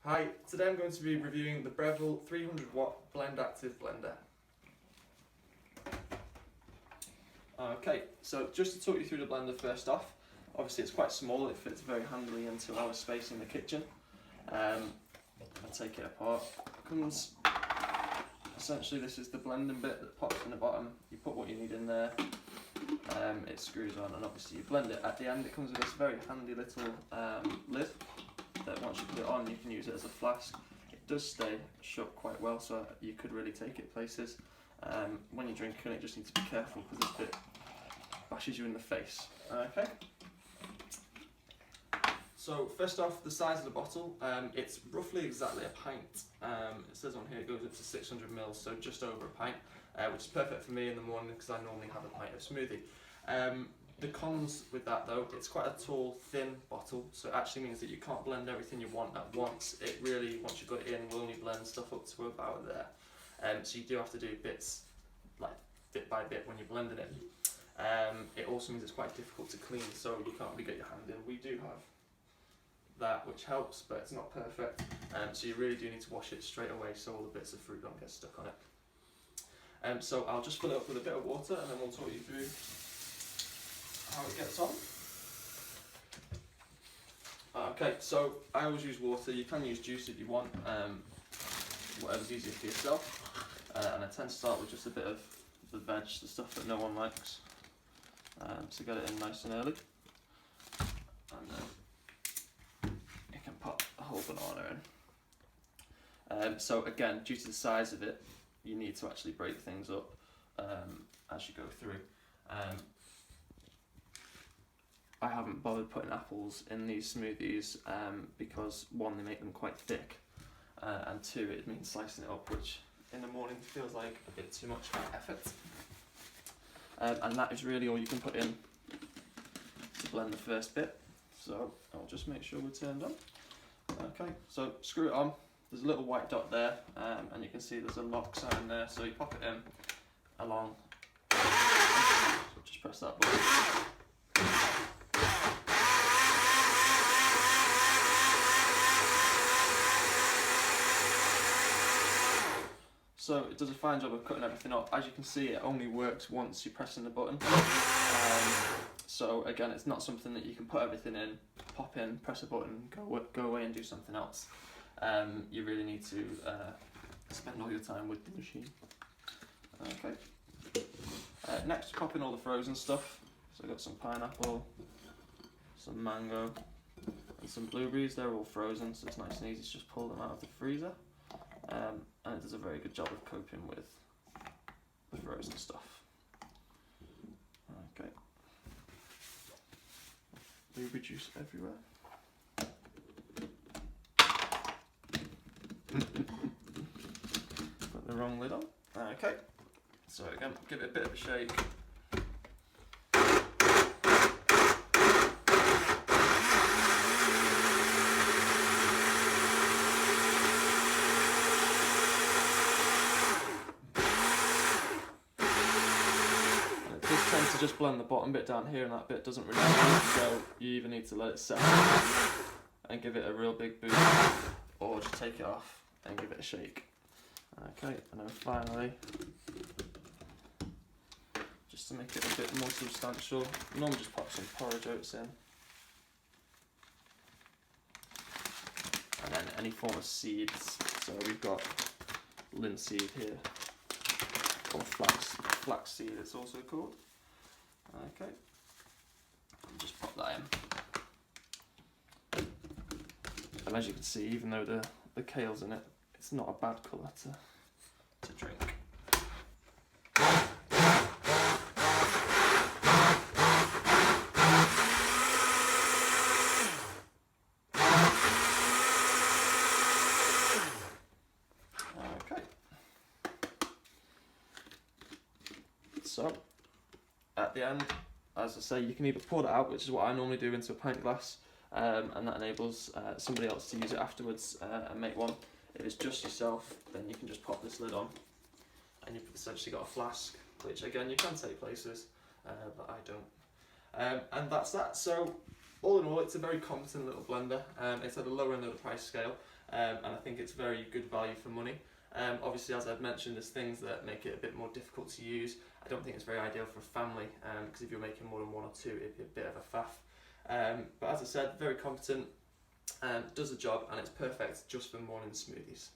Hi, today I'm going to be reviewing the Breville 300 watt Blend Active blender. Okay, so just to talk you through the blender first off, obviously it's quite small, it fits very handily into our space in the kitchen. I'll take it apart. It comes, essentially this is the blending bit that pops in the bottom, you put what you need in there, it screws on and obviously you blend it. At the end it comes with this very handy little lid that once you put it on you can use it as a flask. It does stay shut quite well, so you could really take it places. When you're drinking it, just need to be careful because this bit bashes you in the face. Okay. So first off, the size of the bottle, it's roughly exactly a pint. It says on here it goes up to 600 ml, so just over a pint, which is perfect for me in the morning because I normally have a pint of smoothie. The cons with that though, it's quite a tall, thin bottle, so it actually means that you can't blend everything you want at once. It really, once you've got it in, will only blend stuff up to about there. So you do have to do bits, like bit by bit when you're blending it. It also means it's quite difficult to clean, so you can't really get your hand in. We do have that, which helps, but it's not perfect. So you really do need to wash it straight away so all the bits of fruit don't get stuck on it. So I'll just fill it up with a bit of water and then we'll talk you through how it gets on. Okay, so I always use water. You can use juice if you want, whatever's easier for yourself. And I tend to start with just a bit of the veg, the stuff that no one likes. So get it in nice and early. And then you can pop a whole banana in. So again, due to the size of it, you need to actually break things up as you go through. I haven't bothered putting apples in these smoothies because one, they make them quite thick, and two, it means slicing it up, which in the morning feels like a bit too much effort. And that is really all you can put in to blend the first bit. So I'll just make sure we're turned on. Okay, so screw it on. There's a little white dot there, and you can see there's a lock sign there, so you pop it in along. So just press that button. So it does a fine job of cutting everything up. As you can see, it only works once you're pressing the button. So again, it's not something that you can put everything in, pop in, press a button, go away and do something else. You really need to spend all your time with the machine. Okay. Next, pop in all the frozen stuff. So I've got some pineapple, some mango, and some blueberries. They're all frozen, so it's nice and easy to just pull them out of the freezer. And it does a very good job of coping with the frozen stuff. Okay. Blueberry juice everywhere. Put the wrong lid on. Okay. So again, give it a bit of a shake. Tend to just blend the bottom bit down here, and that bit doesn't really move, so you either need to let it settle and give it a real big boost, or just take it off and give it a shake. Okay, and then finally, just to make it a bit more substantial, normally just pop some porridge oats in, and then any form of seeds. So we've got linseed here, or flaxseed it's also called. Okay, and just pop that in. And as you can see, even though the kale's in it, it's not a bad colour to drink. Okay. So, at the end, as I say, you can either pour it out, which is what I normally do, into a pint glass, and that enables somebody else to use it afterwards and make one. If it's just yourself, then you can just pop this lid on, and you've essentially got a flask, which again you can take places, but I don't. And that's that. So all in all, it's a very competent little blender. It's at the lower end of the price scale, and I think it's very good value for money. Obviously, as I've mentioned, there's things that make it a bit more difficult to use. I don't think it's very ideal for a family, because if you're making more than one or two, it'd be a bit of a faff. But as I said, very competent, does the job, and it's perfect just for morning smoothies.